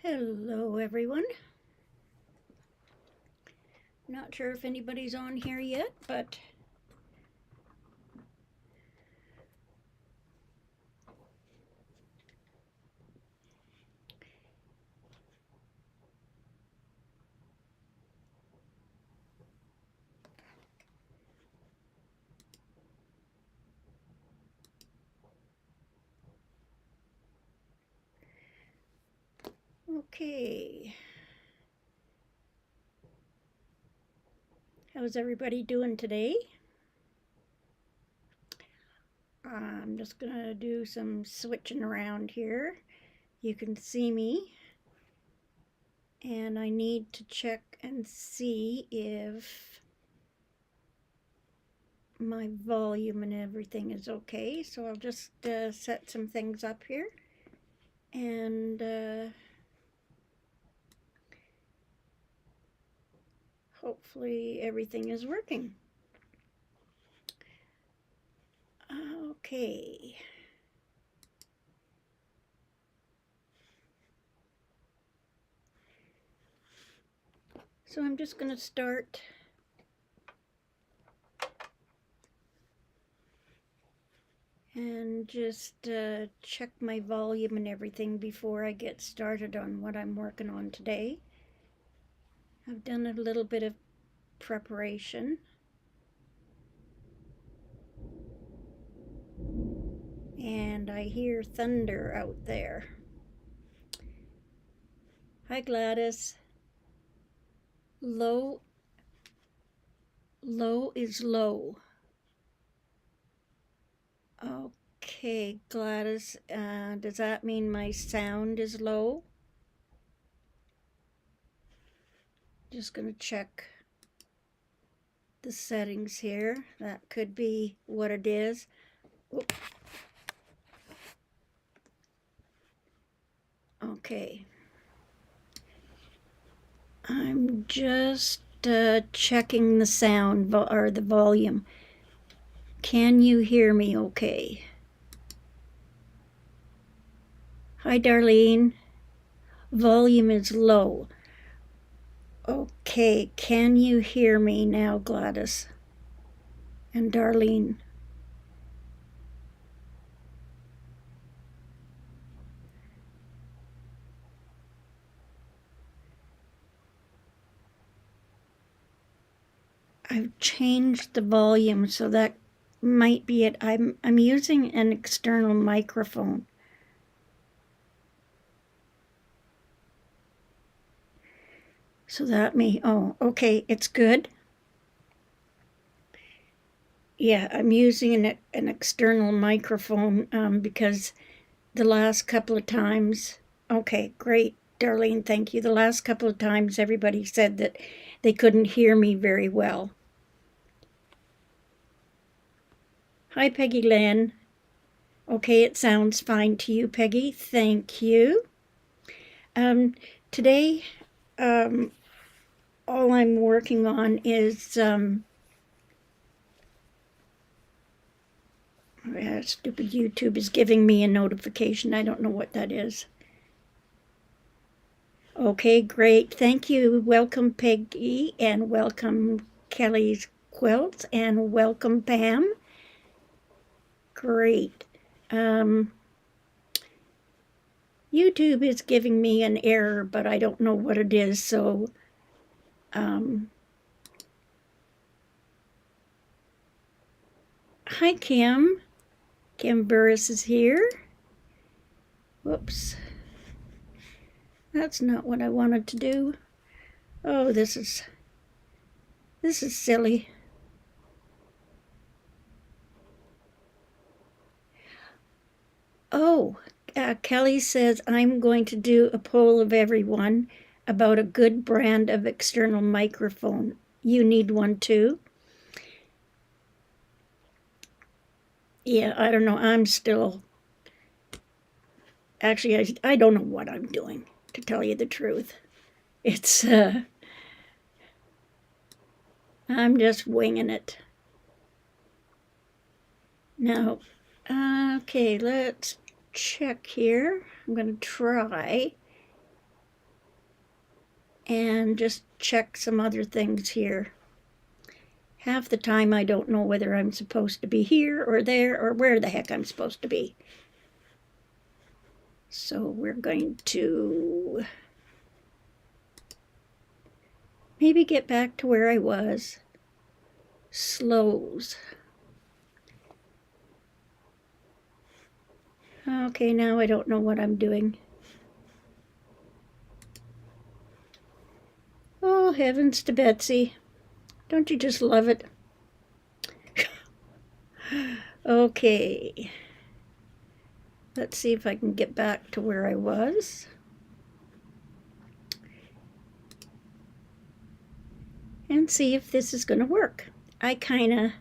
Hello everyone. Not sure if anybody's on here yet, but okay. How's everybody doing today? I'm just gonna do some switching around here. You can see me, and I need to check and see if my volume and everything is okay. So I'll just set some things up here, and hopefully everything is working. Okay. So I'm just going to start and just check my volume and everything before I get started on what I'm working on today. I've done a little bit of preparation. And I hear thunder out there. Hi Gladys. Low is low. Okay, Gladys, does that mean my sound is low? Just gonna check the settings here. That could be what it is. Oop. Okay. I'm just checking the sound or the volume. Can you hear me okay? Hi, Darlene. Volume is low. Okay, can you hear me now, Gladys and Darlene? I've changed the volume, so that might be it. I'm using an external microphone. So that may, oh, okay, it's good. Yeah, I'm using an external microphone because the last couple of times, okay, great, Darlene, thank you. The last couple of times everybody said that they couldn't hear me very well. Hi, Peggy Lynn. Okay, it sounds fine to you, Peggy. Thank you. Today, all I'm working on is stupid YouTube is giving me a notification. I don't know what that is. Okay, great. Thank you. Welcome, Peggy, and welcome, Kelly's Quilts, and welcome, Pam. Great. YouTube is giving me an error, but I don't know what it is, so hi, Kim. Kim Burris is here. Whoops. That's not what I wanted to do. Oh, this is silly. Oh, Kelly says I'm going to do a poll of everyone about a good brand of external microphone. You need one too? Yeah, I don't know. I'm still... Actually, I don't know what I'm doing, to tell you the truth. It's, I'm just winging it. Now, okay, let's check here. I'm going to try and just check some other things here. Half the time I don't know whether I'm supposed to be here or there or where the heck I'm supposed to be. So we're going to maybe get back to where I was. Slows. Okay, now I don't know what I'm doing. Oh, heavens to Betsy. Don't you just love it? Okay. Let's see if I can get back to where I was. And see if this is going to work. I kind of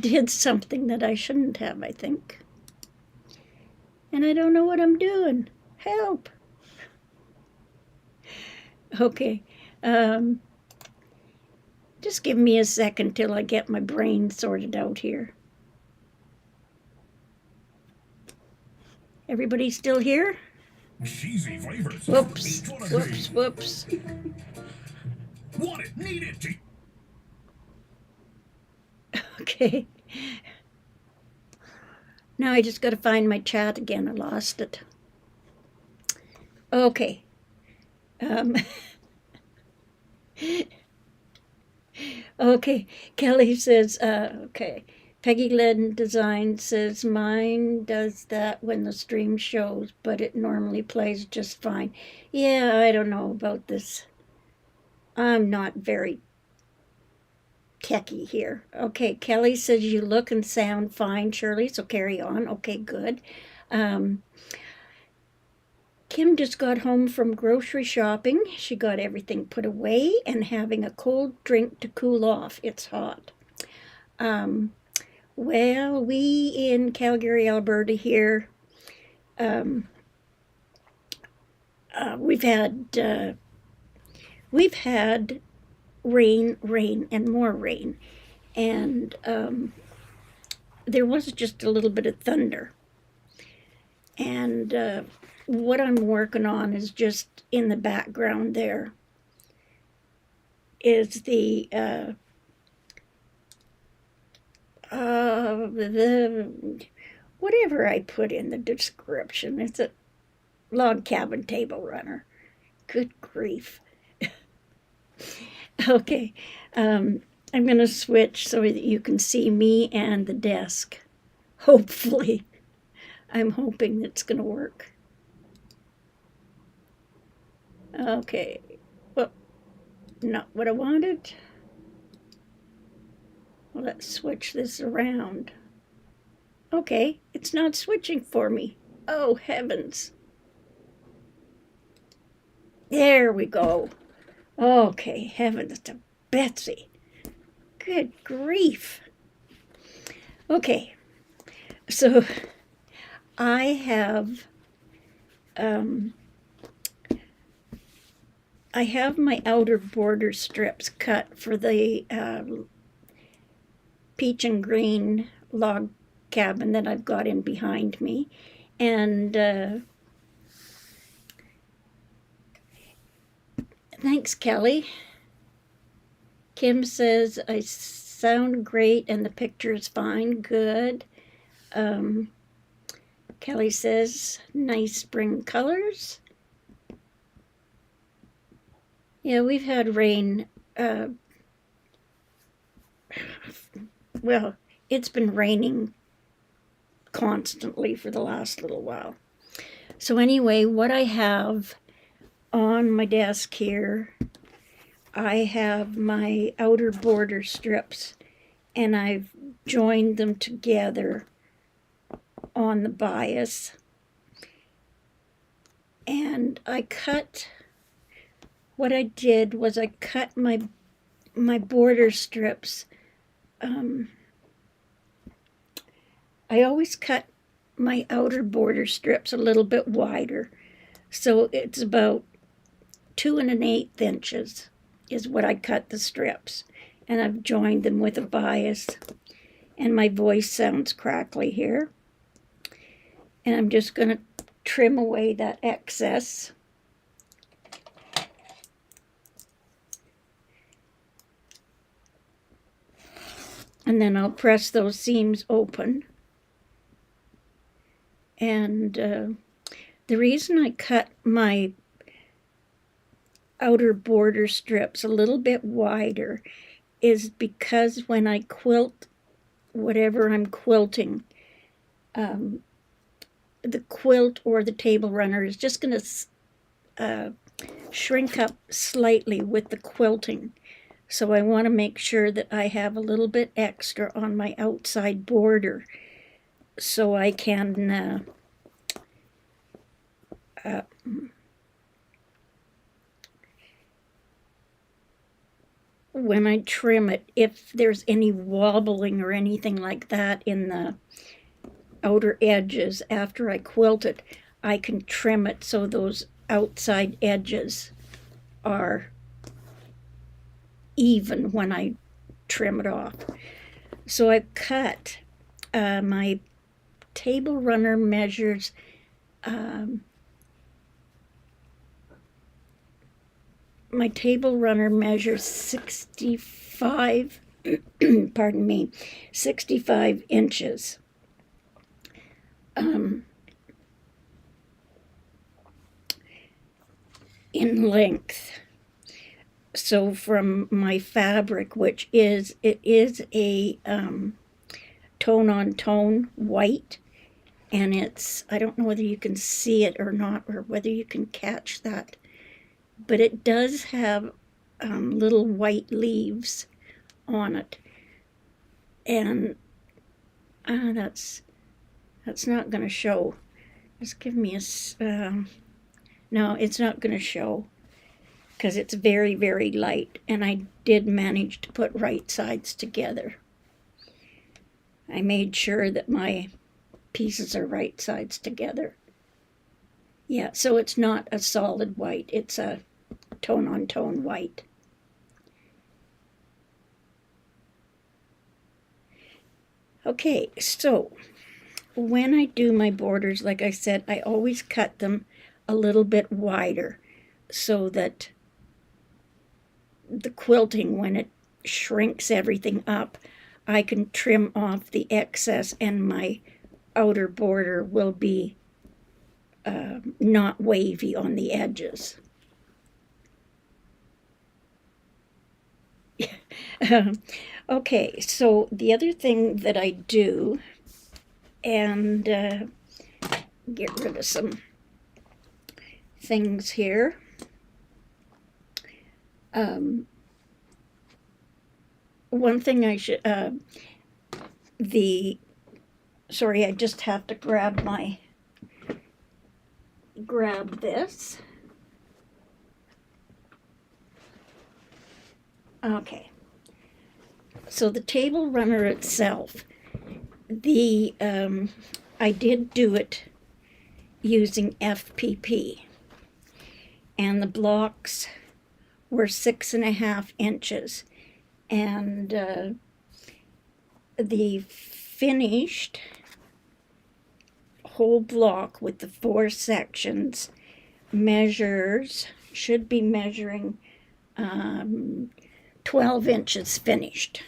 did something that I shouldn't have, I think. And I don't know what I'm doing. Help. Okay. Just give me a second till I get my brain sorted out here. Everybody still here? Cheesy flavors. Whoops, whoops, whoops. Want it, need it. Okay. Now I just got to find my chat again. I lost it. Okay. Okay. Kelly says, okay. Peggy Ledden Design says, mine does that when the stream shows, but it normally plays just fine. Yeah, I don't know about this. I'm not very techie here. Okay, Kelly says you look and sound fine, Shirley, so carry on. Okay, good. Kim just got home from grocery shopping. She got everything put away and having a cold drink to cool off. It's hot. Well, we in Calgary, Alberta here, we've had rain, and more rain. And there was just a little bit of thunder. And what I'm working on is just in the background there is the whatever I put in the description. It's a log cabin table runner. Good grief. Okay, I'm going to switch so that you can see me and the desk. Hopefully. I'm hoping it's going to work. Okay, well, not what I wanted. Well, let's switch this around. Okay, it's not switching for me. Oh, heavens. There we go. Okay, heavens to Betsy. Good grief. Okay, so I have my outer border strips cut for the peach and green log cabin that I've got in behind me. And thanks, Kelly. Kim says I sound great and the picture is fine. Good. Kelly says nice spring colors. Yeah, we've had rain. Well, it's been raining constantly for the last little while. So anyway, what I have on my desk here, I have my outer border strips, and I've joined them together on the bias. And what I did was I cut my border strips. I always cut my outer border strips a little bit wider. So it's about 2 1/8 inches is what I cut the strips. And I've joined them with a bias. And my voice sounds crackly here. And I'm just going to trim away that excess. And then I'll press those seams open. And the reason I cut my outer border strips a little bit wider is because when I quilt whatever I'm quilting, the quilt or the table runner is just going to shrink up slightly with the quilting. So I want to make sure that I have a little bit extra on my outside border so I can when I trim it, if there's any wobbling or anything like that in the outer edges after I quilt it, I can trim it so those outside edges are even when I trim it off. So I cut my table runner measures my table runner measures 65 pardon me 65 inches in length. So from my fabric, which is a tone on tone white, and it's, I don't know whether you can see it or not, or whether you can catch that, but it does have little white leaves on it, and that's not going to show. Just give me a no, it's not going to show because it's very, very light, and I did manage to put right sides together. I made sure that my pieces are right sides together. Yeah, so it's not a solid white, it's a tone on tone white. Okay, so when I do my borders, like I said, I always cut them a little bit wider so that the quilting, when it shrinks everything up, I can trim off the excess and my outer border will be not wavy on the edges. Okay, so the other thing that I do, and get rid of some things here. One thing I should, sorry, I just have to grab this. Okay. So the table runner itself, I did do it using FPP, and the blocks were 6.5 inches, and the finished whole block with the 4 sections should be measuring 12 inches finished.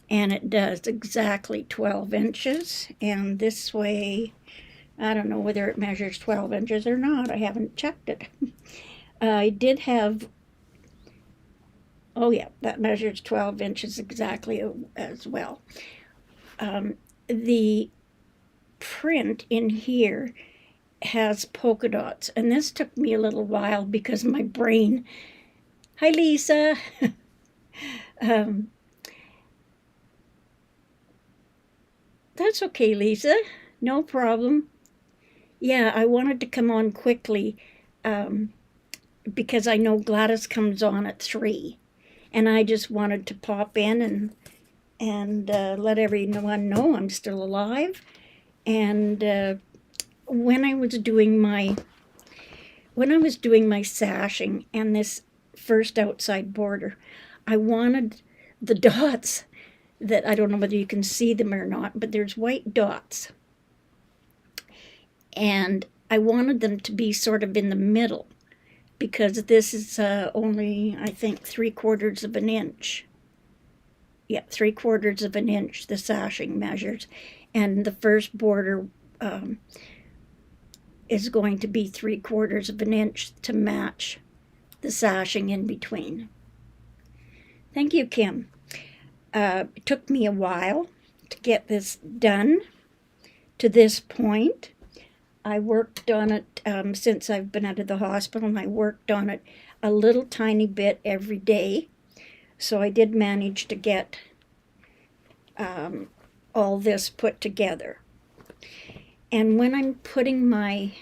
And it does exactly 12 inches. And this way, I don't know whether it measures 12 inches or not. I haven't checked it. I did have, oh yeah, that measures 12 inches exactly as well. The print in here has polka dots, and this took me a little while because my brain, hi Lisa, that's okay, Lisa, no problem. Yeah, I wanted to come on quickly because I know Gladys comes on at 3, and I just wanted to pop in and let everyone know I'm still alive. And when I was doing my sashing and this first outside border, I wanted the dots that, I don't know whether you can see them or not, but there's white dots, and I wanted them to be sort of in the middle because this is only, I think, 3/4 of an inch. Yeah, 3/4 of an inch the sashing measures, and the first border is going to be 3/4 of an inch to match the sashing in between. Thank you, Kim. It took me a while to get this done to this point. I worked on it since I've been out of the hospital, and I worked on it a little tiny bit every day. So I did manage to get all this put together. And when I'm putting my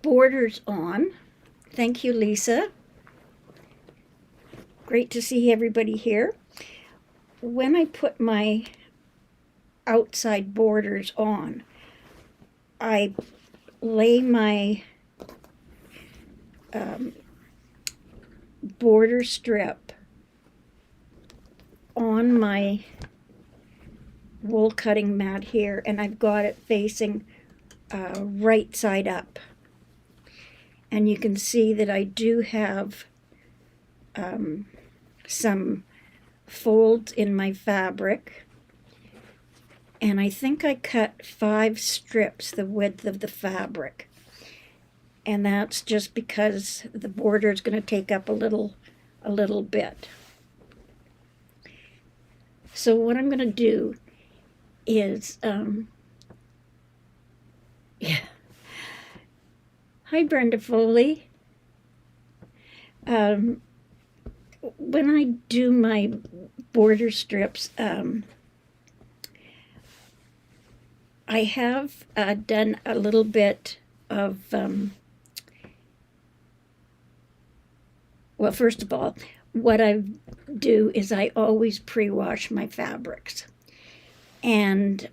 borders on, thank you, Lisa. Great to see everybody here. When I put my outside borders on, I lay my border strip on my wool cutting mat here, and I've got it facing right side up. And you can see that I do have some folds in my fabric, and I think I cut 5 strips the width of the fabric, and that's just because the border is going to take up a little bit. So what I'm going to do is yeah. Hi, Brenda Foley. When I do my border strips, I have done a little bit of, well, first of all, what I do is I always pre-wash my fabrics. And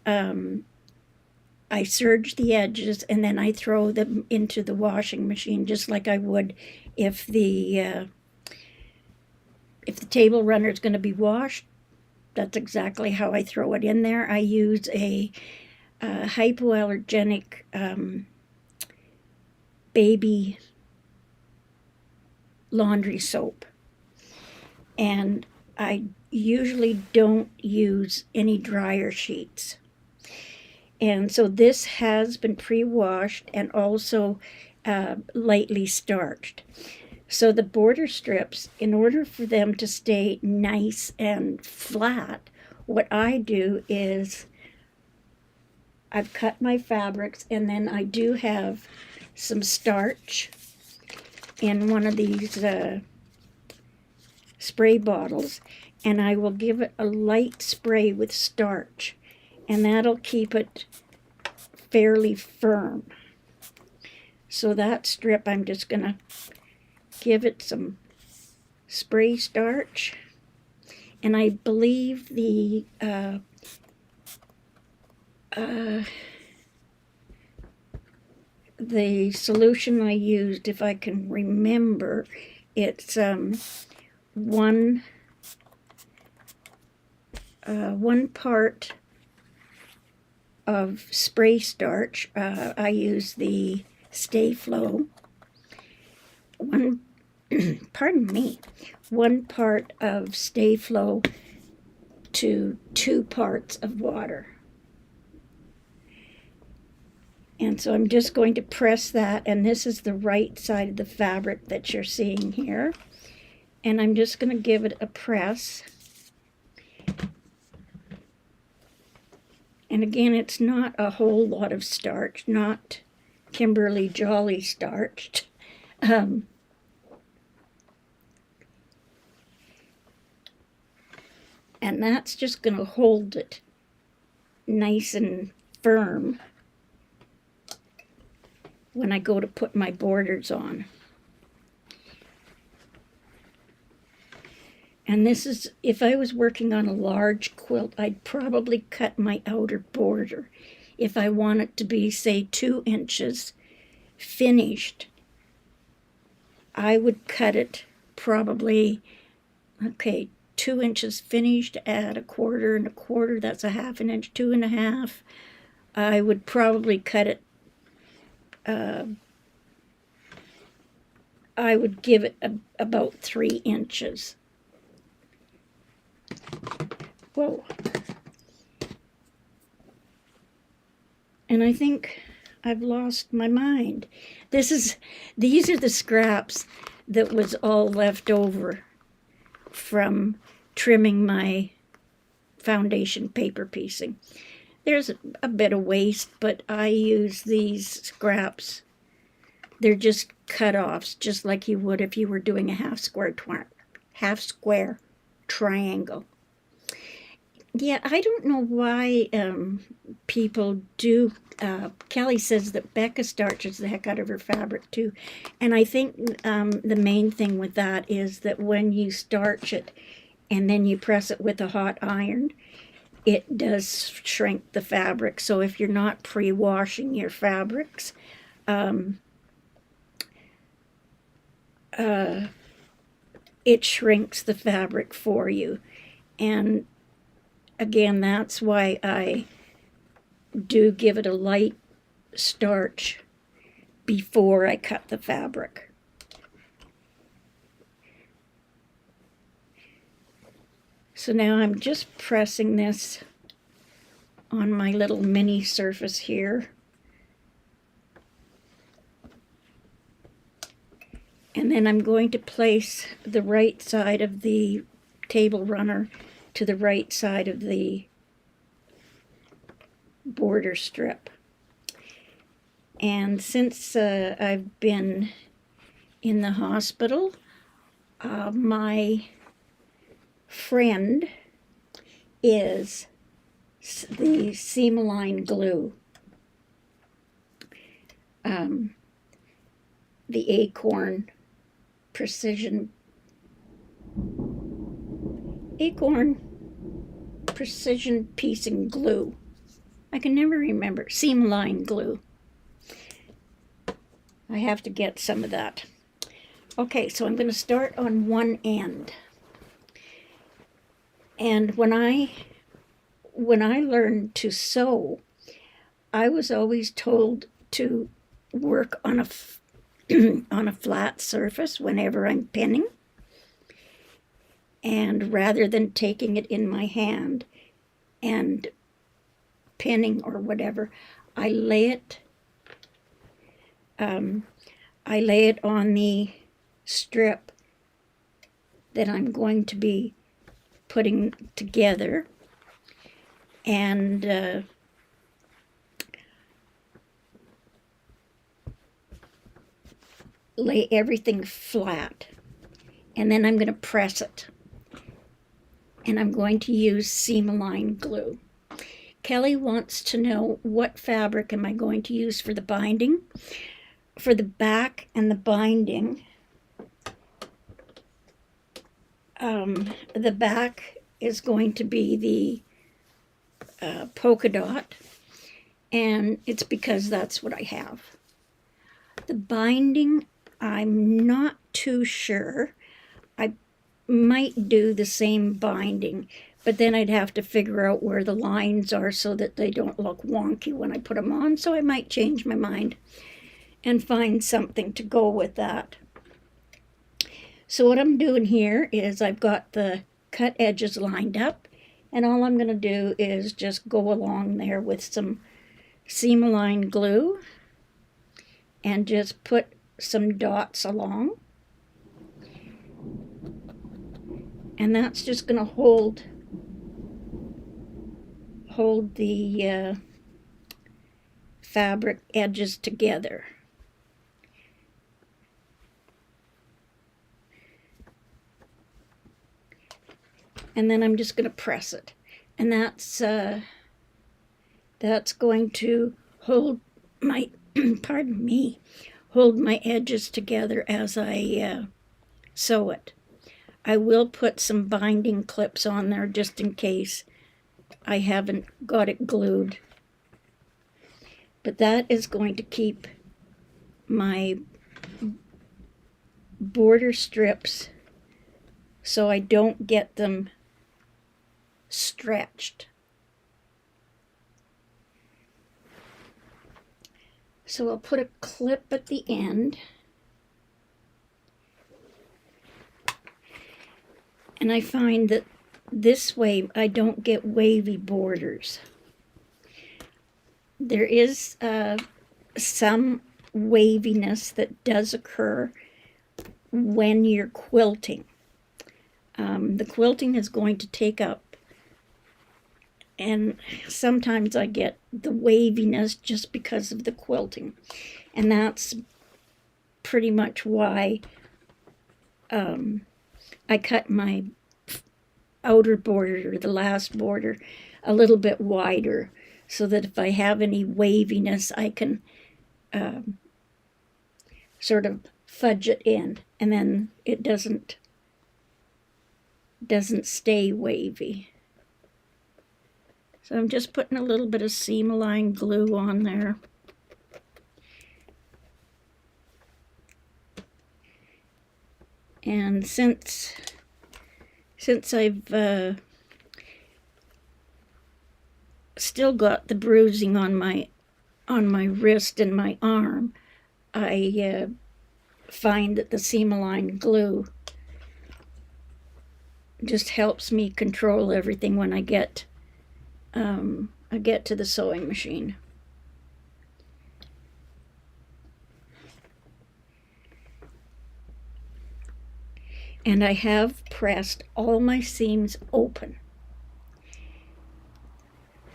I serge the edges, and then I throw them into the washing machine just like I would if the table runner is going to be washed. That's exactly how I throw it in there. I use a hypoallergenic baby laundry soap, and I usually don't use any dryer sheets. And so this has been pre-washed and also lightly starched. So the border strips, in order for them to stay nice and flat, what I do is I've cut my fabrics, and then I do have some starch in one of these spray bottles, and I will give it a light spray with starch, and that'll keep it fairly firm. So that strip, I'm just going to give it some spray starch, and I believe the solution I used, if I can remember, it's one part of spray starch. I use the Sta-Flo. One part of Sta-Flo to 2 parts of water. And so I'm just going to press that, and this is the right side of the fabric that you're seeing here. And I'm just going to give it a press. And again, it's not a whole lot of starch, not Kimberly Jolly starched. And that's just going to hold it nice and firm when I go to put my borders on. And this is, if I was working on a large quilt, I'd probably cut my outer border. If I want it to be, say, 2 inches finished, I would cut it probably, 2 inches finished at 1/4 and 1/4, that's a 1/2 inch, 2 1/2. I would probably cut it I would give it about 3 inches. Whoa. And I think I've lost my mind. These are the scraps that was all left over from trimming my foundation paper piecing. There's a bit of waste, but I use these scraps. They're just cut-offs, just like you would if you were doing a half square triangle. Yeah, I don't know why people do. Kelly says that Becca starches the heck out of her fabric too. And I think the main thing with that is that when you starch it and then you press it with a hot iron, it does shrink the fabric. So if you're not pre-washing your fabrics, it shrinks the fabric for you. And again, that's why I do give it a light starch before I cut the fabric. So now I'm just pressing this on my little mini surface here. And then I'm going to place the right side of the table runner to the right side of the border strip. And since I've been in the hospital, my friend is the Seam-Align glue. The Acorn Precision Piecing Glue. I can never remember. Seam-Align glue. I have to get some of that. Okay, so I'm going to start on one end. And when I learned to sew, I was always told to work on on a flat surface whenever I'm pinning. And rather than taking it in my hand and pinning or whatever, I lay it on the strip that I'm going to be putting together, and lay everything flat, and then I'm going to press it, and I'm going to use Seam-Align glue. Kelly wants to know what fabric am I going to use for the binding. For the back and the binding, the back is going to be the polka dot, and it's because that's what I have. The binding, I'm not too sure. I might do the same binding, but then I'd have to figure out where the lines are so that they don't look wonky when I put them on, so I might change my mind and find something to go with that. So what I'm doing here is I've got the cut edges lined up, and all I'm going to do is just go along there with some Seam-Align glue and just put some dots along. And that's just going to hold the fabric edges together. And then I'm just going to press it, and that's going to hold my pardon me, hold my edges together as I sew it. I will put some binding clips on there just in case I haven't got it glued, but that is going to keep my border strips so I don't get them stretched. So I'll put a clip at the end, And I find that this way I don't get wavy borders. There is some waviness that does occur when you're quilting. The quilting is going to take up, and sometimes I get the waviness just because of the quilting, and that's pretty much why I cut my outer border, or the last border, a little bit wider, so that if I have any waviness, I can sort of fudge it in, and then it doesn't stay wavy. So I'm just putting a little bit of seam-align glue on there. And since I've still got the bruising on my wrist and my arm, I find that the seam-align glue just helps me control everything when I get to the sewing machine. And I have pressed all my seams open.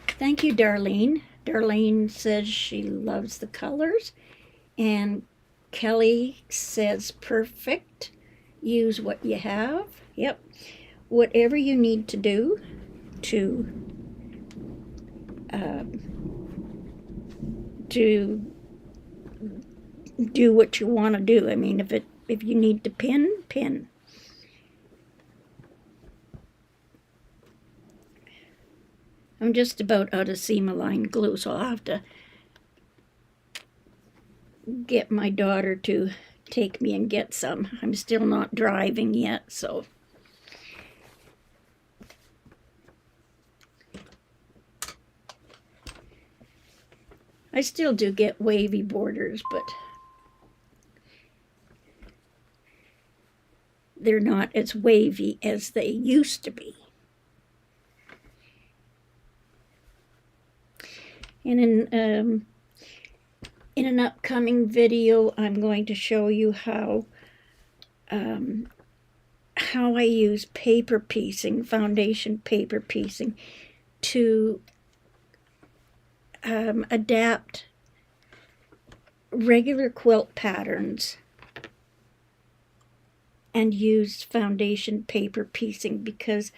Thank you, Darlene. Darlene says she loves the colors, and Kelly says perfect. Use what you have. Yep. Whatever you need to do to do what you want to do. I mean, if you need to pin. I'm just about out of seam-align glue, so I'll have to get my daughter to take me and get some. I'm still not driving yet, so. I still do get wavy borders, but they're not as wavy as they used to be. And in an upcoming video, I'm going to show you how I use paper piecing, foundation paper piecing, to adapt regular quilt patterns and use foundation paper piecing, because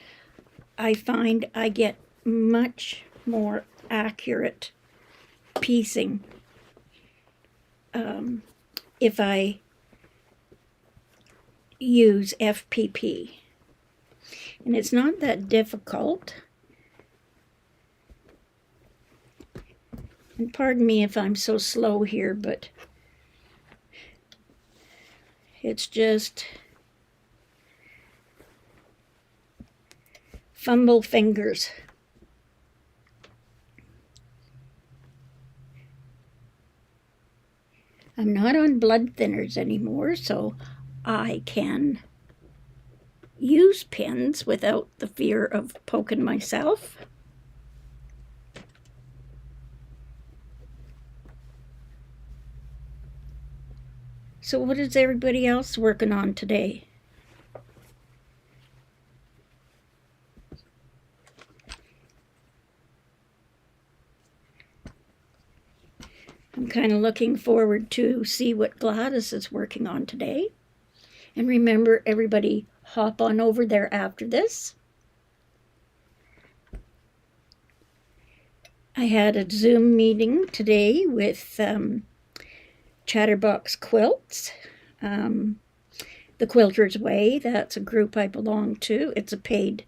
I find I get much more accurate piecing if I use FPP. And it's not that difficult. And pardon me if I'm so slow here, but it's just fumble fingers. I'm not on blood thinners anymore, so I can use pins without the fear of poking myself. So what is everybody else working on today? I'm kind of looking forward to see what Gladys is working on today. And remember, everybody, hop on over there after this. I had a Zoom meeting today with Chatterbox Quilts, The Quilter's Way. That's a group I belong to. It's a paid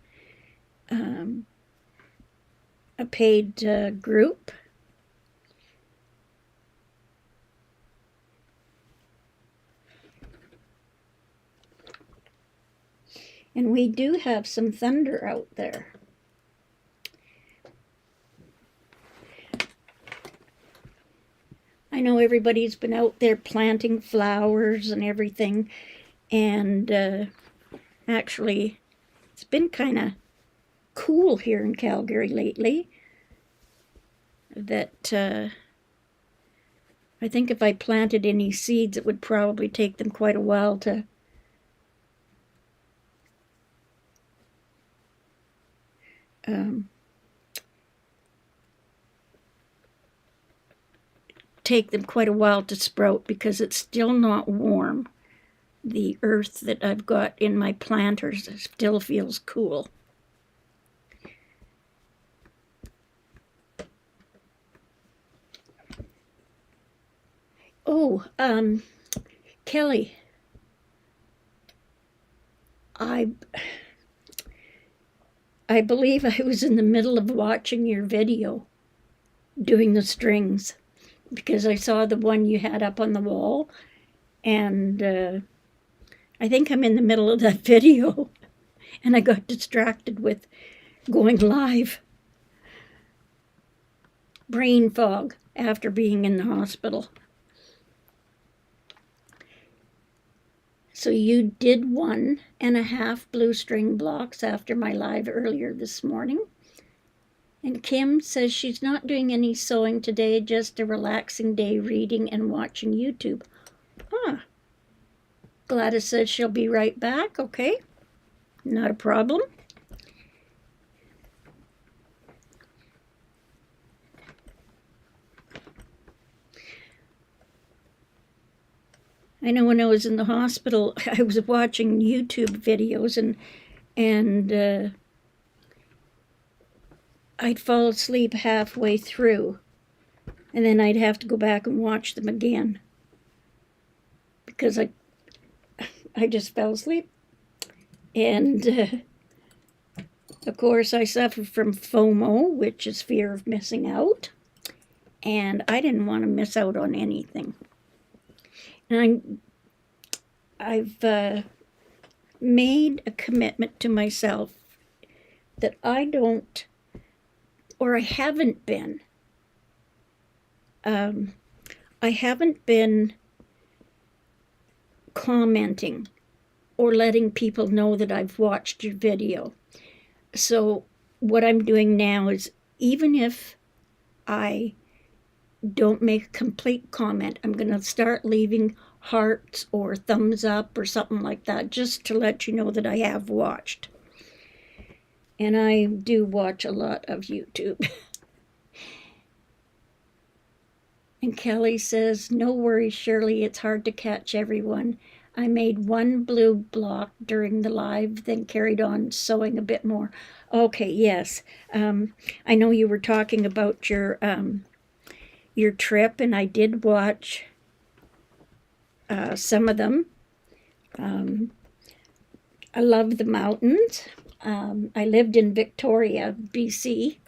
group. And we do have some thunder out there. I know everybody's been out there planting flowers and everything, and actually It's been kind of cool here in Calgary lately. That I think if I planted any seeds, it would probably take them quite a while to sprout because it's still not warm. The earth that I've got in my planters still feels cool. Oh, Kelly, I believe I was in the middle of watching your video doing the strings because I saw the one you had up on the wall, and I think I'm in the middle of that video and I got distracted with going live. Brain fog after being in the hospital. So you did 1.5 blue string blocks after my live earlier this morning. And Kim says she's not doing any sewing today, just a relaxing day reading and watching YouTube. Huh. Gladys says she'll be right back. Okay. Not a problem. I know when I was in the hospital, I was watching YouTube videos and I'd fall asleep halfway through, and then I'd have to go back and watch them again because I just fell asleep. And of course, I suffer from FOMO, which is fear of missing out, and I didn't want to miss out on anything. And I've made a commitment to myself that I don't, or I haven't been commenting or letting people know that I've watched your video. So what I'm doing now is, even if I don't make a complete comment, I'm going to start leaving hearts or thumbs up or something like that, just to let you know that I have watched. And I do watch a lot of YouTube. And Kelly says, no worries, Shirley, it's hard to catch everyone. I made 1 blue block during the live, then carried on sewing a bit more. Okay, yes. I know you were talking about your trip, and I did watch some of them. I love the mountains. I lived in Victoria, BC.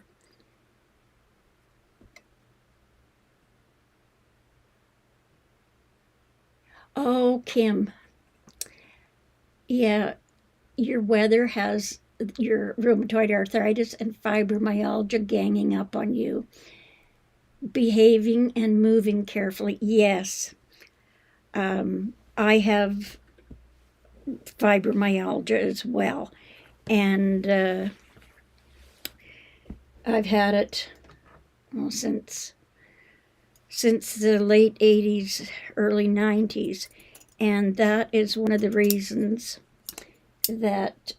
Oh, Kim. Yeah, your weather has your rheumatoid arthritis and fibromyalgia ganging up on you. Behaving and moving carefully. Yes. I have fibromyalgia as well. And I've had it since the late 80s, early 90s. And that is one of the reasons that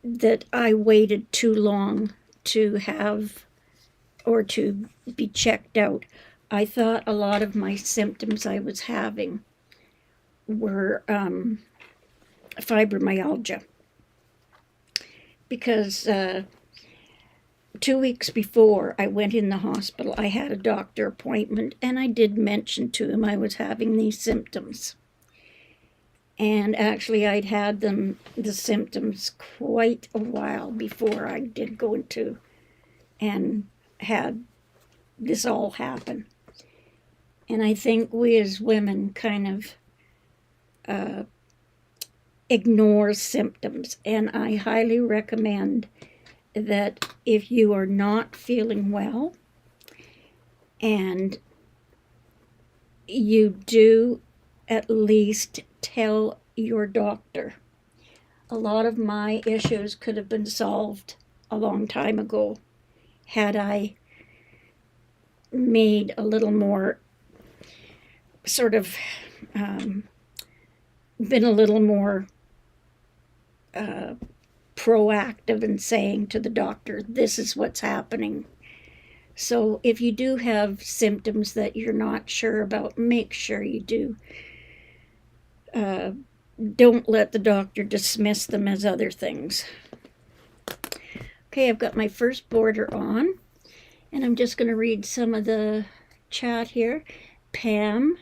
that I waited too long to have or to be checked out. I thought a lot of my symptoms I was having were fibromyalgia, because 2 weeks before I went in the hospital, I had a doctor appointment, and I did mention to him I was having these symptoms. And actually, I'd had the symptoms quite a while before I did go into and had this all happen. And I think we as women kind of ignore symptoms. And I highly recommend that if you are not feeling well, And you do at least tell your doctor. A lot of my issues could have been solved a long time ago had I made a little more sort of been a little more proactive in saying to the doctor, this is what's happening. So if you do have symptoms that you're not sure about, make sure you do. Don't let the doctor dismiss them as other things. Okay, I've got my first border on, and I'm just going to read some of the chat here. Pam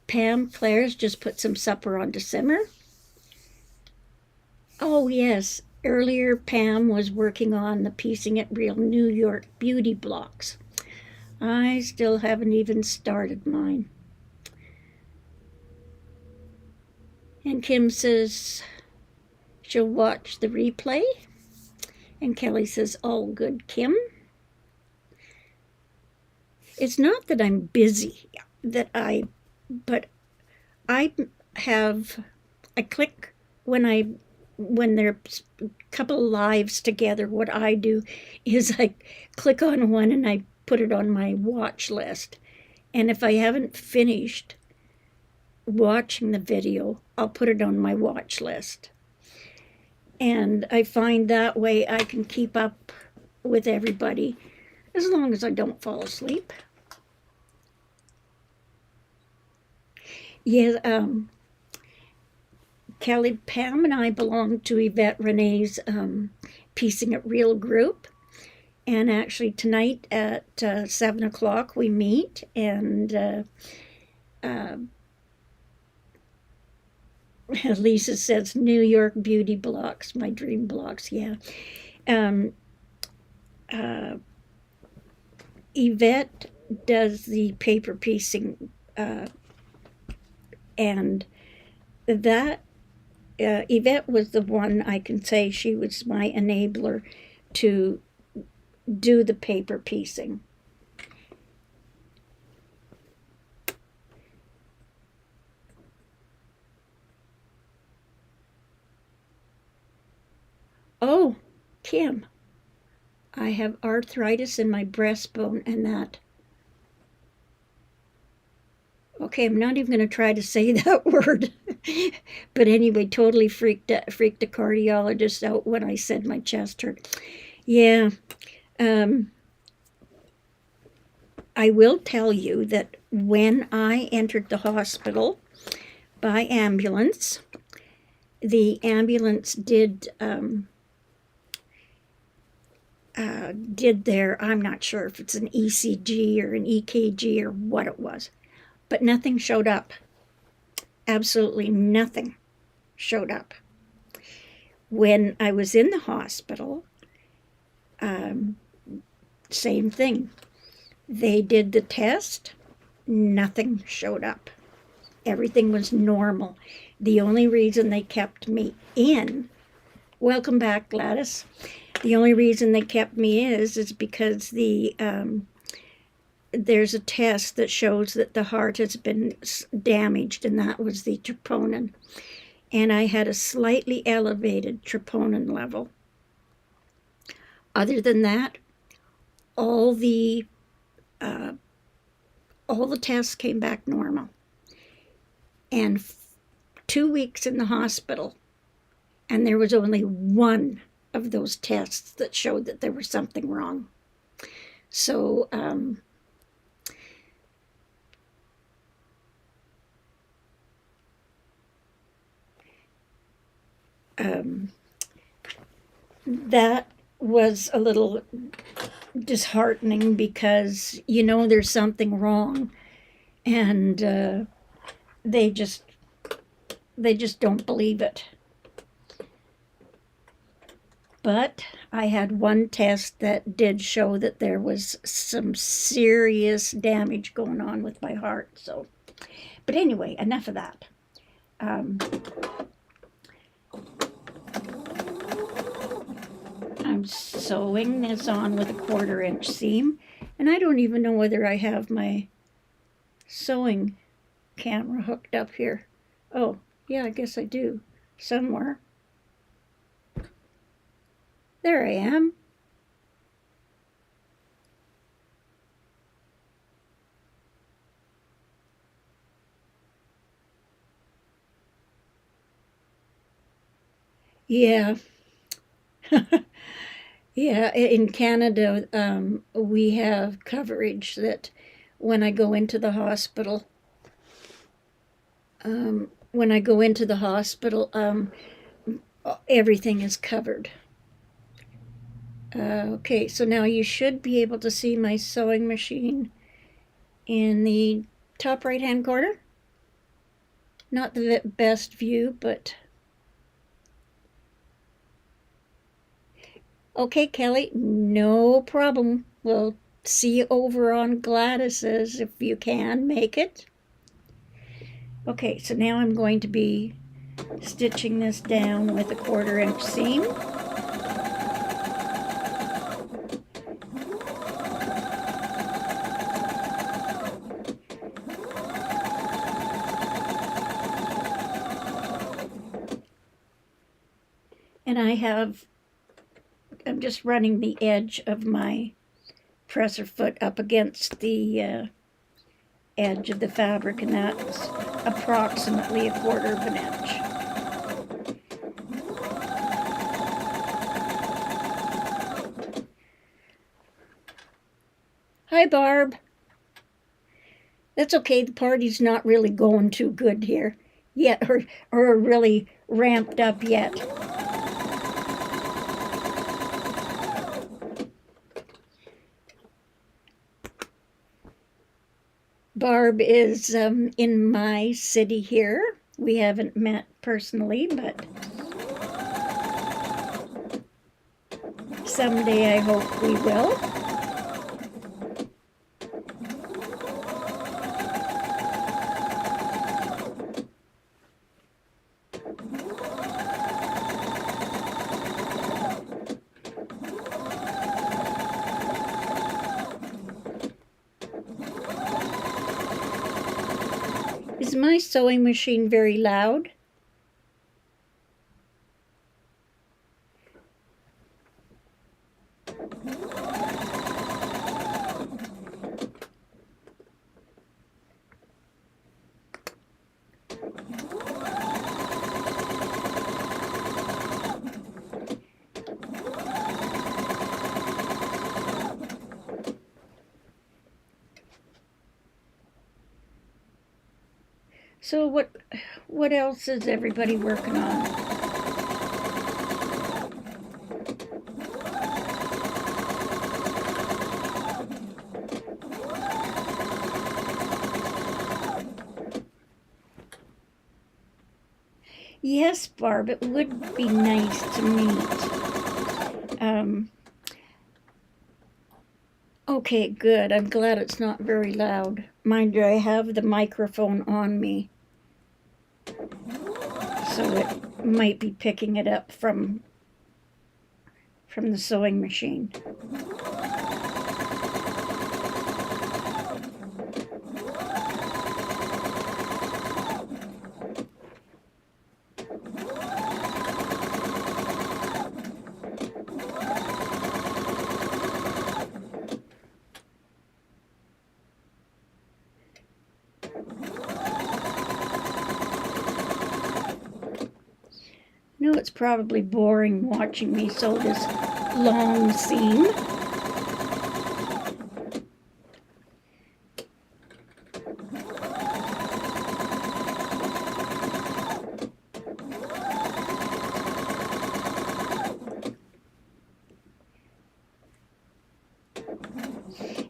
Claire's just put some supper on to simmer. Oh, yes. Earlier, Pam was working on the Piecing It Real New York beauty blocks. I still haven't even started mine. And Kim says she'll watch the replay. And Kelly says, all good, Kim. It's not that I'm busy, but I click when there's a couple of lives together. What I do is I click on one and I put it on my watch list. And if I haven't finished watching the video, I'll put it on my watch list. And I find that way I can keep up with everybody as long as I don't fall asleep. Yeah, Kelly, Pam, and I belong to Yvette Renee's Piecing It Real group. And actually tonight at 7 o'clock we meet, and Lisa says New York beauty blocks, my dream blocks, yeah. Yvette does the paper piecing, and that Yvette was the one, I can say she was my enabler to do the paper piecing. Oh, Kim, I have arthritis in my breastbone and that. Okay, I'm not even going to try to say that word. But anyway, totally freaked the cardiologist out when I said my chest hurt. Yeah. I will tell you that when I entered the hospital by ambulance, the ambulance did their, I'm not sure if it's an ECG or an EKG or what it was, but nothing showed up. Absolutely nothing showed up. When I was in the hospital, same thing. They did the test, nothing showed up. Everything was normal. The only reason they kept me in, welcome back, Gladys. The only reason they kept me is because there's a test that shows that the heart has been damaged, and that was the troponin. And I had a slightly elevated troponin level. Other than that, all the tests came back normal. And 2 weeks in the hospital, and there was only one of those tests that showed that there was something wrong. So that was a little disheartening because you know there's something wrong, and they just don't believe it. But I had one test that did show that there was some serious damage going on with my heart. So, but anyway, enough of that. I'm sewing this on with a 1/4 inch seam, and I don't even know whether I have my sewing camera hooked up here. Oh, yeah, I guess I do, somewhere. There I am. Yeah. Yeah, in Canada, we have coverage that when I go into the hospital, everything is covered. Okay, so now you should be able to see my sewing machine in the top right-hand corner. Not the best view, but okay, Kelly, no problem. We'll see you over on Gladys's if you can make it. Okay, so now I'm going to be stitching this down with a 1/4 inch seam. And I'm just running the edge of my presser foot up against the edge of the fabric, and that's approximately a 1/4 inch. Hi, Barb. That's okay, the party's not really going too good here yet, or really ramped up yet. Barb is in my city here. We haven't met personally, but someday I hope we will. Is my sewing machine very loud? So what else is everybody working on? Yes, Barb, it would be nice to meet. Okay, good. I'm glad it's not very loud. Mind you, I have the microphone on me, so it might be picking it up from the sewing machine. No, it's probably boring watching me sew this long seam.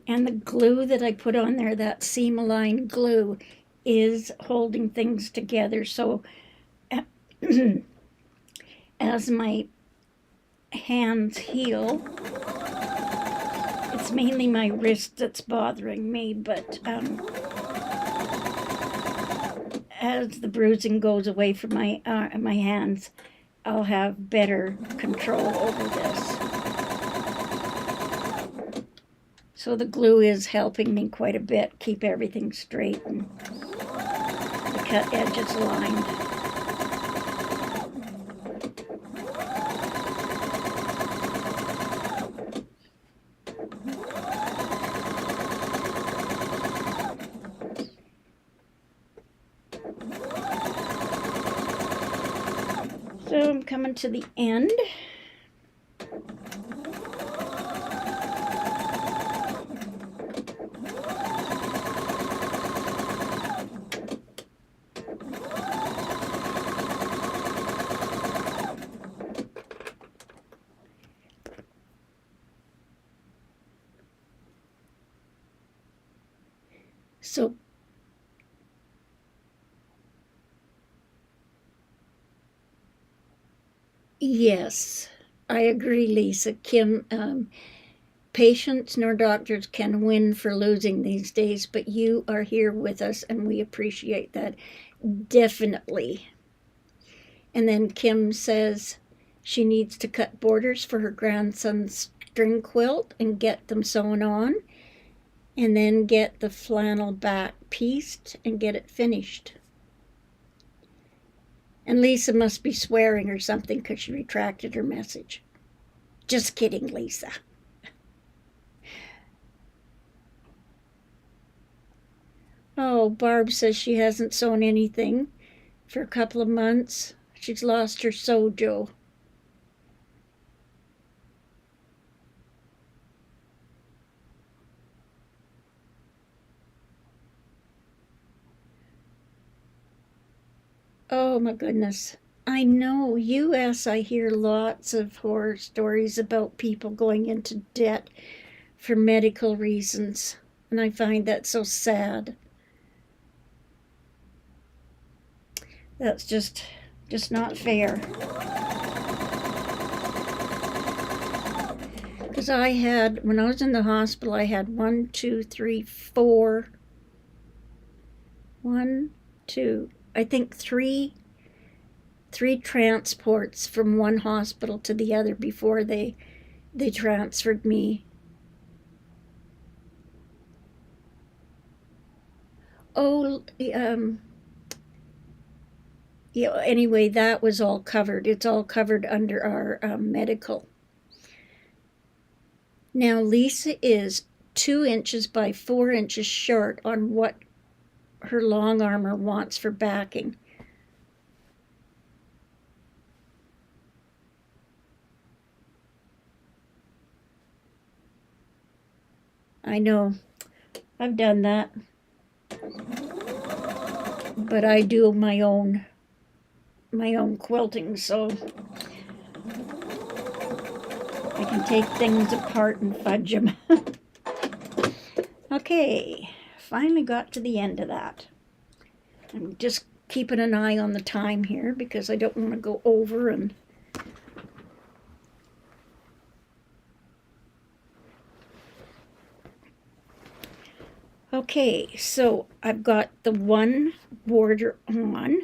And the glue that I put on there, that seam-align glue, is holding things together. So as my hands heal, it's mainly my wrist that's bothering me, but as the bruising goes away from my hands, I'll have better control over this. So the glue is helping me quite a bit keep everything straight and the cut edges lined. So I'm coming to the end. So yes, I agree, Lisa. Kim, patients nor doctors can win for losing these days, but you are here with us and we appreciate that. Definitely. And then Kim says she needs to cut borders for her grandson's string quilt and get them sewn on, and then get the flannel back pieced and get it finished. And Lisa must be swearing or something because she retracted her message. Just kidding, Lisa. Oh, Barb says she hasn't sewn anything for a couple of months. She's lost her sojo. Oh my goodness. I know, US, I hear lots of horror stories about people going into debt for medical reasons, and I find that so sad. That's just not fair. Because I had, when I was in the hospital, I had I think three transports from one hospital to the other before they transferred me. Oh, anyway, that was all covered. It's all covered under our medical. Now, Lisa is 2 inches by 4 inches short on what her long armor wants for backing. I know, I've done that. But I do my own quilting, so I can take things apart and fudge them. Okay, finally got to the end of that. I'm just keeping an eye on the time here because I don't want to go over and okay, so I've got the one border on,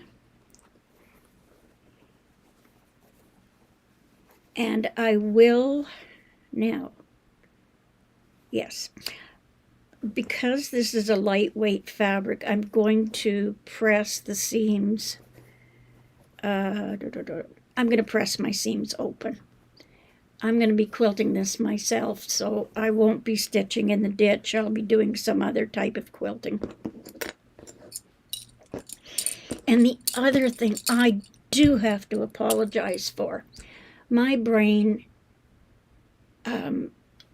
and I will now, yes, because this is a lightweight fabric, I'm going to press the seams. I'm going to press my seams open. I'm going to be quilting this myself, so I won't be stitching in the ditch. I'll be doing some other type of quilting. And the other thing I do have to apologize for, my brain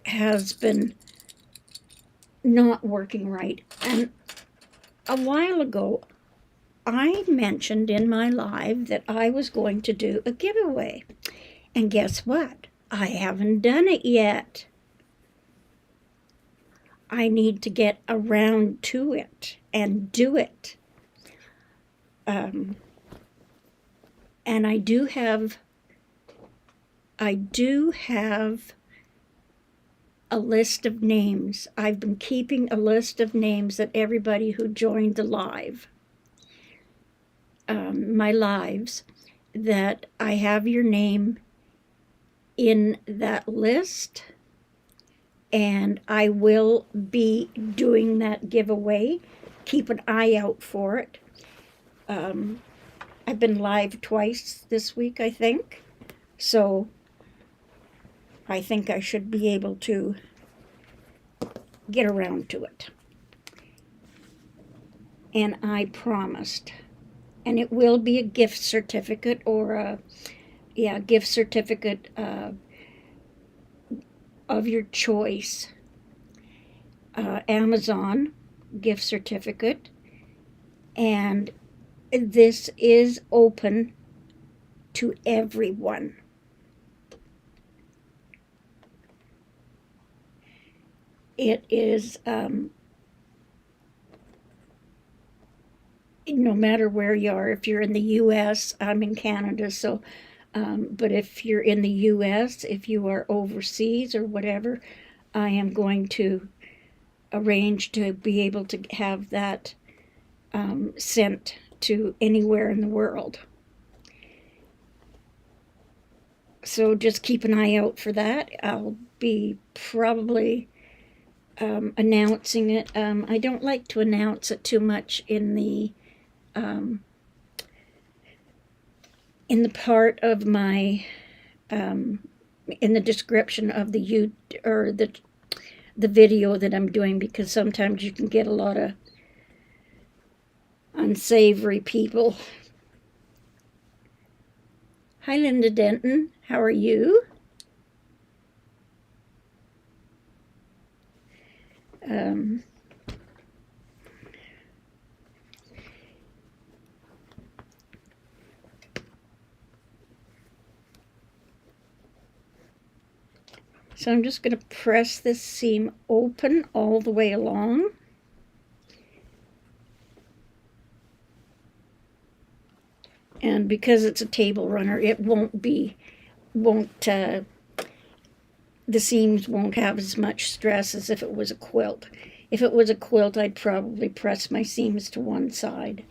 has been not working right. And a while ago, I mentioned in my live that I was going to do a giveaway. And guess what? I haven't done it yet. I need to get around to it and do it. And I do have a list of names. I've been keeping a list of names that everybody who joined the live, my lives, that I have your name in that list, and I will be doing that giveaway. Keep an eye out for it. I've been live twice this week, I think, so I think I should be able to get around to it. And I promised. And it will be a gift certificate or a gift certificate of your choice. Amazon gift certificate. And this is open to everyone. It is no matter where you are. If you're in the US, I'm in Canada, so but if you're in the US, if you are overseas or whatever, I am going to arrange to be able to have that sent to anywhere in the world. So just keep an eye out for that. I'll be probably announcing it. I don't like to announce it too much in the part of my in the description of the the video that I'm doing, because sometimes you can get a lot of unsavory people. Hi, Linda Denton. How are you? So I'm just going to press this seam open all the way along. And because it's a table runner, it the seams won't have as much stress as if it was a quilt. If it was a quilt, I'd probably press my seams to one side.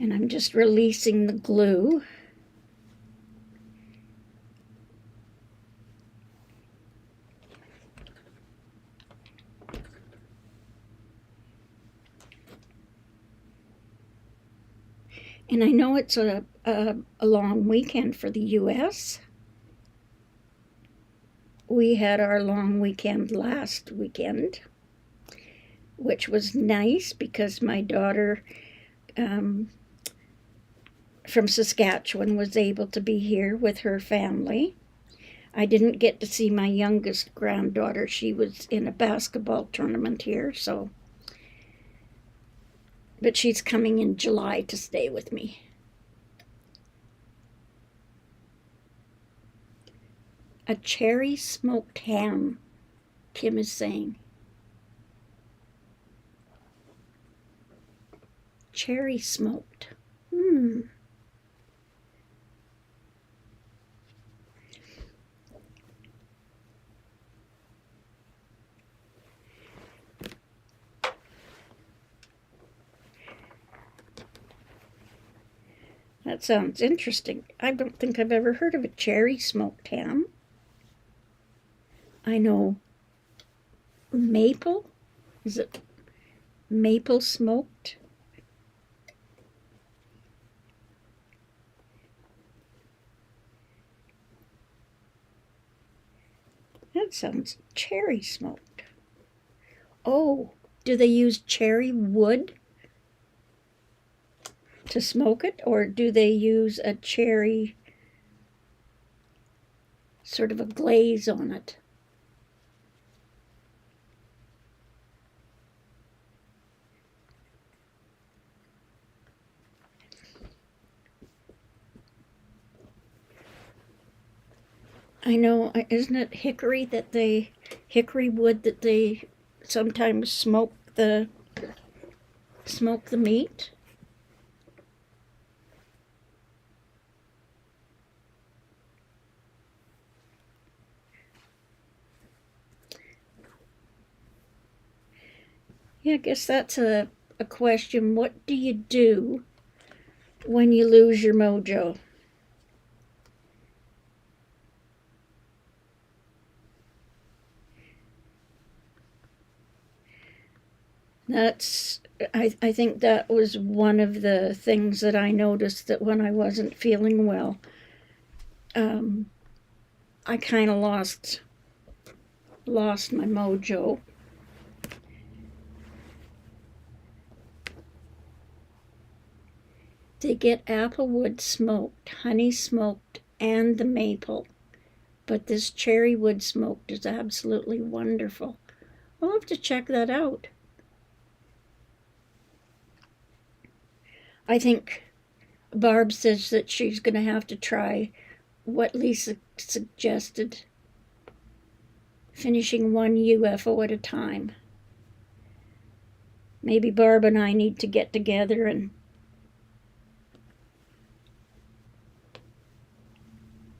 And I'm just releasing the glue. And I know it's a long weekend for the US. We had our long weekend last weekend, which was nice because my daughter from Saskatchewan was able to be here with her family. I didn't get to see my youngest granddaughter. She was in a basketball tournament here, so. But she's coming in July to stay with me. A cherry smoked ham, Kim is saying. Cherry smoked. That sounds interesting. I don't think I've ever heard of a cherry smoked ham. I know maple. Is it maple smoked? That sounds cherry smoked. Oh, do they use cherry wood to smoke it, or do they use a cherry sort of a glaze on it? I know, isn't it hickory wood that they sometimes smoke the meat? Yeah, I guess that's a question. What do you do when you lose your mojo? That's, I think that was one of the things that I noticed, that when I wasn't feeling well, I kind of lost my mojo. They get applewood smoked, honey smoked, and the maple, but this cherry wood smoked is absolutely wonderful. I'll have to check that out. I think Barb says that she's going to have to try what Lisa suggested, finishing one UFO at a time. Maybe Barb and I need to get together and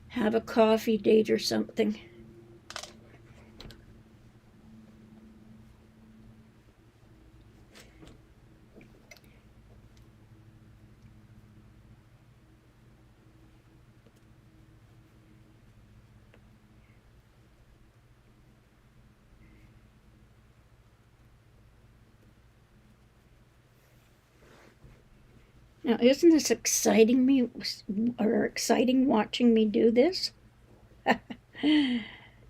have a coffee date or something. Now, isn't this exciting watching me do this?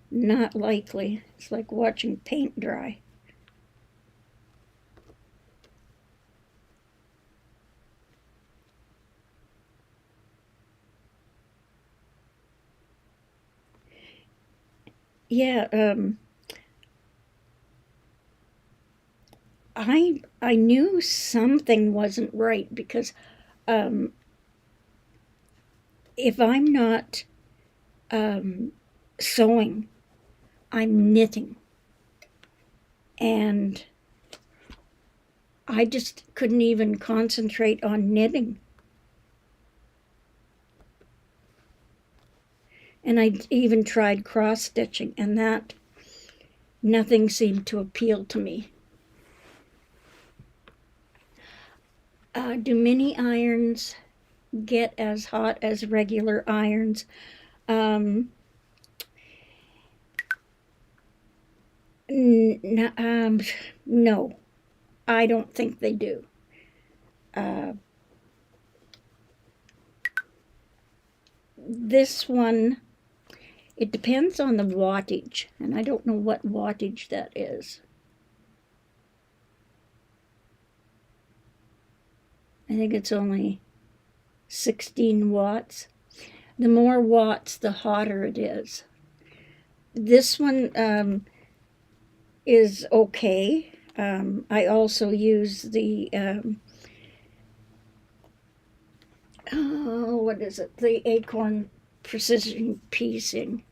Not likely. It's like watching paint dry. Yeah, I knew something wasn't right, because um, if I'm not sewing, I'm knitting, and I just couldn't even concentrate on knitting. And I even tried cross stitching, and that nothing seemed to appeal to me. Do mini irons get as hot as regular irons? Um, no, I don't think they do. Uh, this one, it depends on the wattage, and I don't know what wattage that is. I think it's only 16 watts. The more watts, the hotter it is. This one is okay. I also use the, what is it? The Acorn Precision Piecing.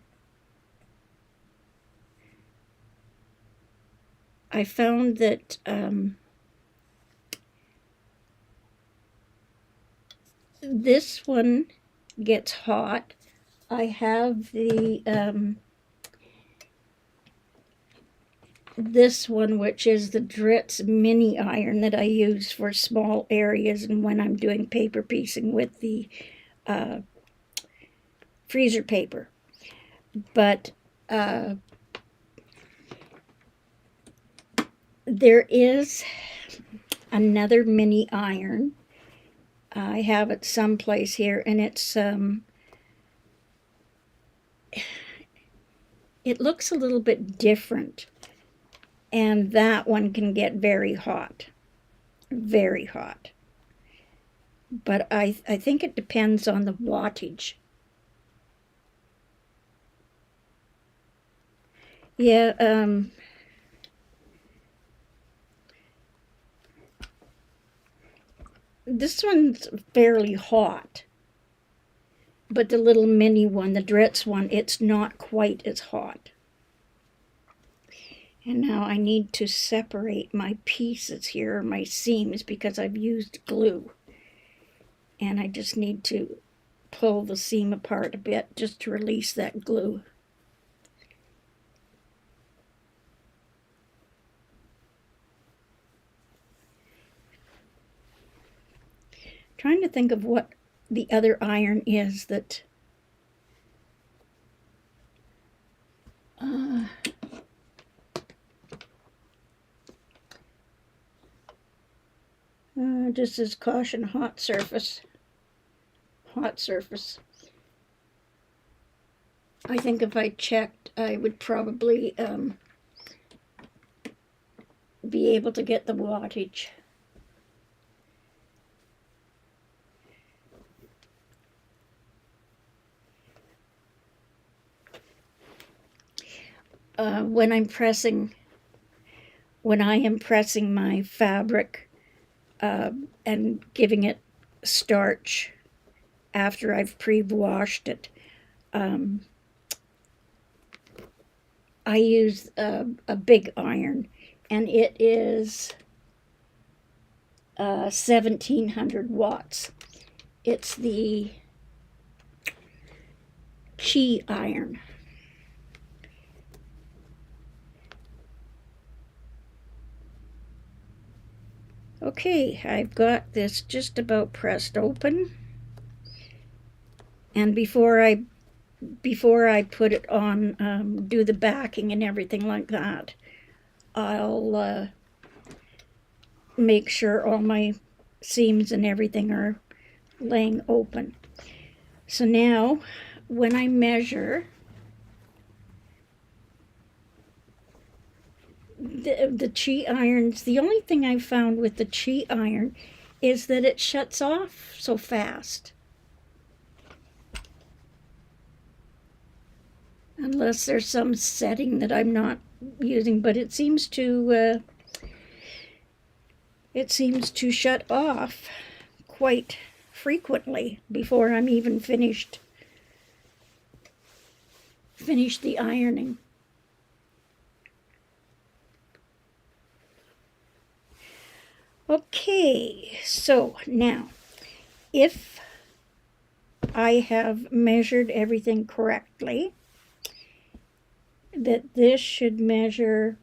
I found that this one gets hot. I have the this one, which is the Dritz mini iron that I use for small areas and when I'm doing paper piecing with the freezer paper. But there is another mini iron. I have it someplace here, and it's it looks a little bit different, and that one can get very hot, very hot. But I think it depends on the wattage. Yeah, this one's fairly hot, but the little mini one, the Dritz one, it's not quite as hot. And now I need to separate my pieces here, my seams, because I've used glue. And I just need to pull the seam apart a bit just to release that glue. Trying to think of what the other iron is that It just says caution, hot surface. Hot surface. I think if I checked, I would probably be able to get the wattage. When I am pressing my fabric and giving it starch after I've pre-washed it, I use a big iron, and it is 1700 watts. It's the Chi iron. Okay, I've got this just about pressed open, and before I put it on, do the backing and everything like that, I'll make sure all my seams and everything are laying open. So now, when I measure the Chi irons, the only thing I've found with the Chi iron is that it shuts off so fast. Unless there's some setting that I'm not using, but it seems to shut off quite frequently before I'm even finished the ironing. Okay, so now, if I have measured everything correctly, that this should measure,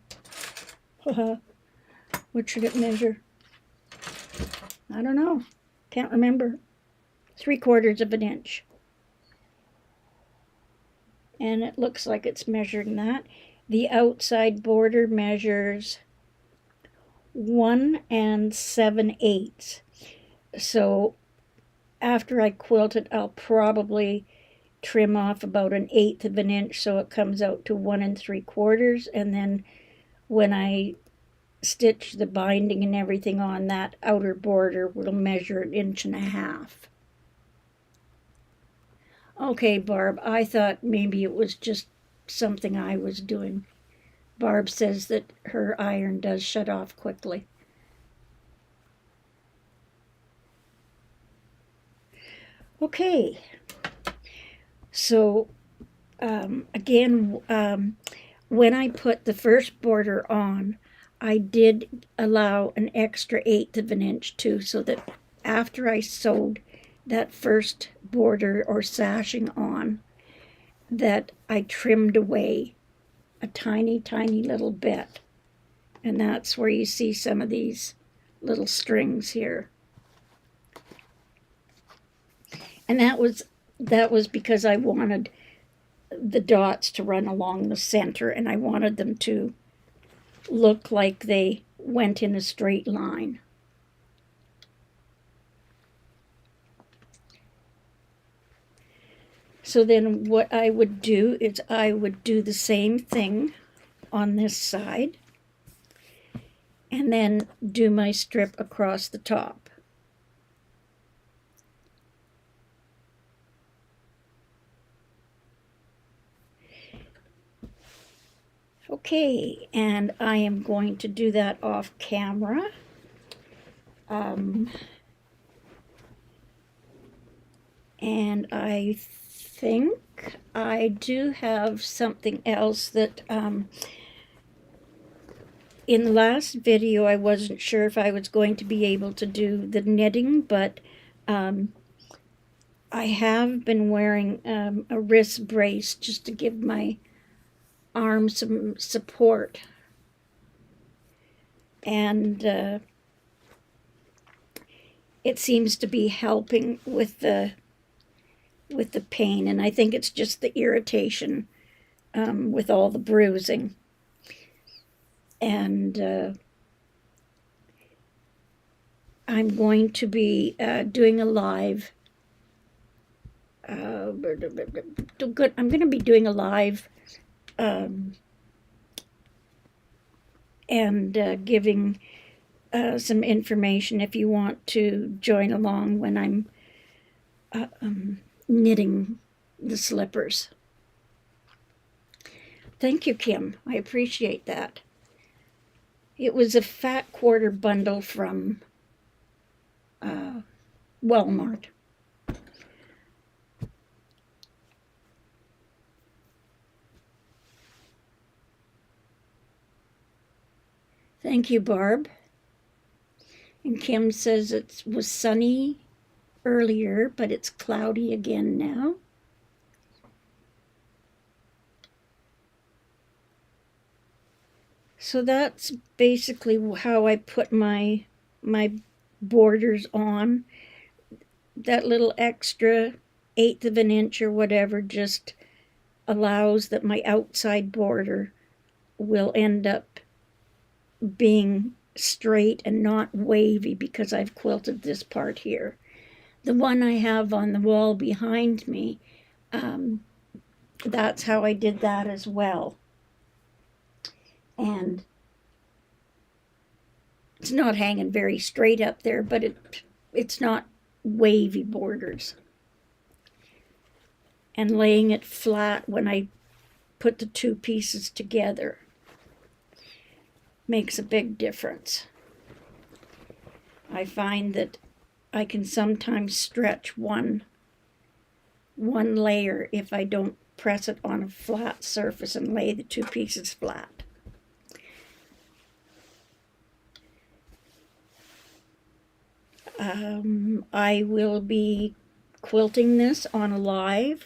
what should it measure? I don't know, can't remember. 3/4 of an inch. And it looks like it's measuring that. The outside border measures 1 7/8. So after I quilt it, I'll probably trim off about 1/8 of an inch so it comes out to 1 3/4, and then when I stitch the binding and everything on, that outer border will measure 1.5 inches. Okay, Barb, I thought maybe it was just something I was doing. Barb says that her iron does shut off quickly. Okay, so again, when I put the first border on, I did allow an extra 1/8 of an inch too, so that after I sewed that first border or sashing on, that I trimmed away a tiny, tiny little bit. And that's where you see some of these little strings here. And that was because I wanted the dots to run along the center, and I wanted them to look like they went in a straight line. So then what I would do is I would do the same thing on this side, and then do my strip across the top. Okay, and I am going to do that off camera. And I think I do have something else that in the last video I wasn't sure if I was going to be able to do the knitting, but I have been wearing a wrist brace just to give my arm some support, and it seems to be helping with the pain, and I think it's just the irritation with all the bruising. And I'm going to be doing a live. I'm going to be doing a live and giving some information if you want to join along when I'm knitting the slippers. Thank you, Kim. I appreciate that. It was a fat quarter bundle from Walmart. Thank you, Barb. And Kim says it was sunny earlier, but it's cloudy again now. So that's basically how I put my borders on. That little extra 1/8 of an inch or whatever just allows that my outside border will end up being straight and not wavy because I've quilted this part here. The one I have on the wall behind me, that's how I did that as well. And it's not hanging very straight up there, but it's not wavy borders. And laying it flat when I put the two pieces together makes a big difference. I find that I can sometimes stretch one layer if I don't press it on a flat surface and lay the two pieces flat. I will be quilting this on a live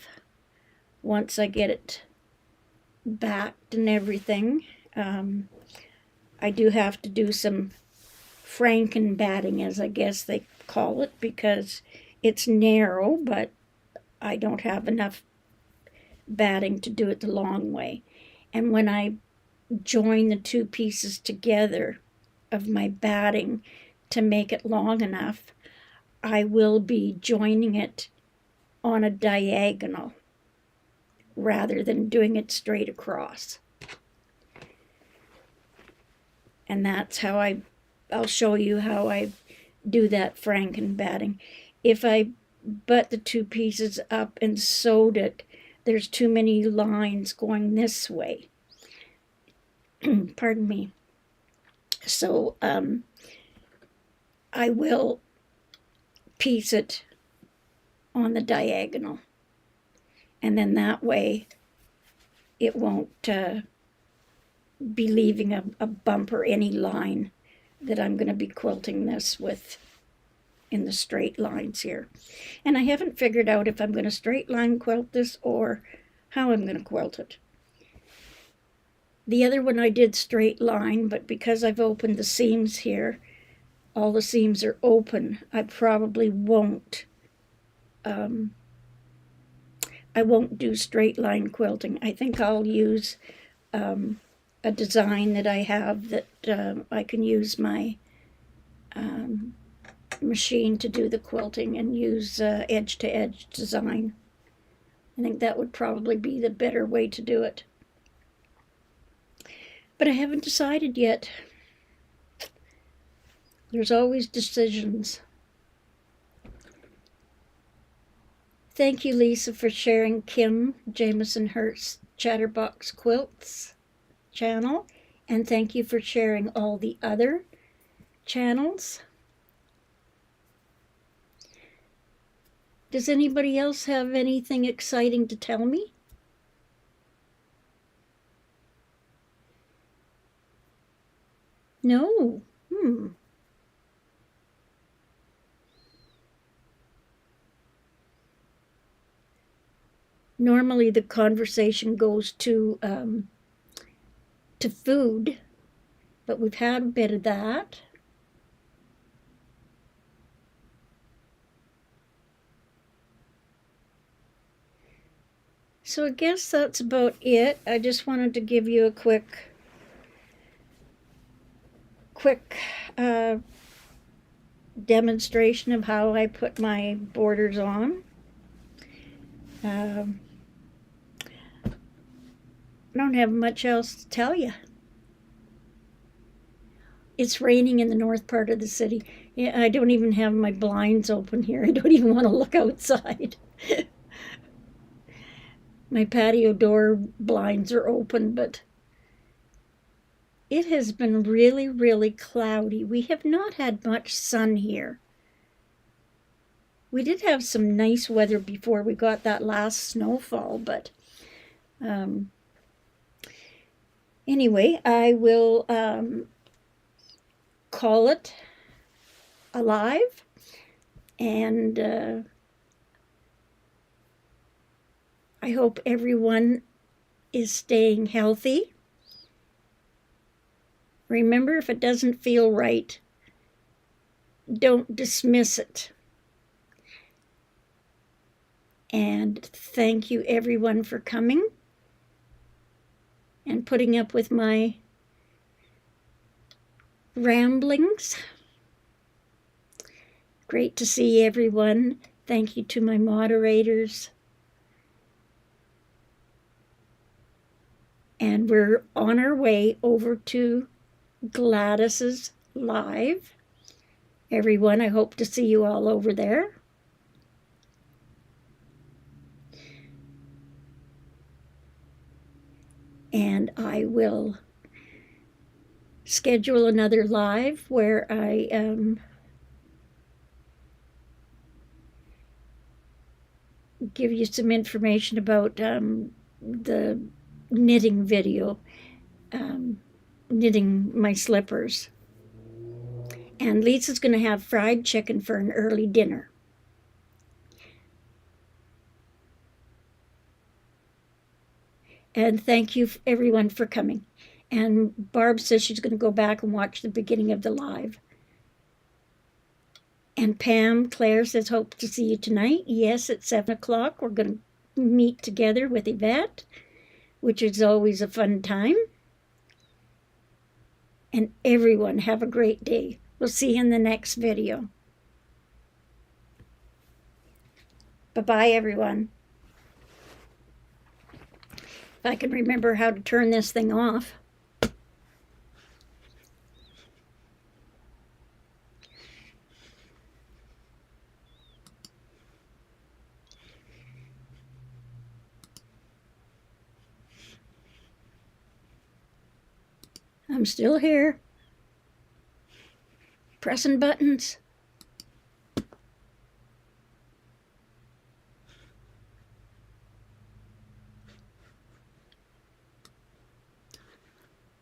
once I get it backed and everything. I do have to do some Franken batting, as I guess they call it, because it's narrow, but I don't have enough batting to do it the long way. And when I join the two pieces together of my batting to make it long enough, I will be joining it on a diagonal rather than doing it straight across. And that's how I'll show you how I do that Franken batting. If I butt the two pieces up and sewed it, there's too many lines going this way. Pardon me. So I will piece it on the diagonal. And then that way it won't be leaving a bump or any line that I'm going to be quilting this with in the straight lines here. And I haven't figured out if I'm going to straight line quilt this or how I'm going to quilt it. The other one I did straight line, but because I've opened the seams here, all the seams are open, I probably won't do straight line quilting. I think I'll use a design that I have that I can use my machine to do the quilting and use edge-to-edge design. I think that would probably be the better way to do it. But I haven't decided yet. There's always decisions. Thank you, Lisa, for sharing Kim Jameson Hurt's Chatterbox Quilts channel, and thank you for sharing all the other channels. Does anybody else have anything exciting to tell me? No. Normally the conversation goes to food, but we've had a bit of that. So I guess that's about it. I just wanted to give you a quick demonstration of how I put my borders on. I don't have much else to tell you. It's raining in the north part of the city. Yeah, I don't even have my blinds open here. I don't even want to look outside. My patio door blinds are open, but it has been really, really cloudy. We have not had much sun here. We did have some nice weather before we got that last snowfall, but anyway, I will call it alive, and I hope everyone is staying healthy. Remember, if it doesn't feel right, don't dismiss it. And thank you everyone for coming and putting up with my ramblings. Great to see everyone. Thank you to my moderators. And we're on our way over to Gladys's live. Everyone, I hope to see you all over there. And I will schedule another live where I give you some information about the knitting video, knitting my slippers. And Lisa's going to have fried chicken for an early dinner. And thank you everyone for coming. And Barb says she's going to go back and watch the beginning of the live. And Claire says, hope to see you tonight. Yes, at 7 o'clock. We're going to meet together with Yvette, which is always a fun time. And everyone have a great day. We'll see you in the next video. Bye-bye, everyone. If I can remember how to turn this thing off. I'm still here, pressing buttons.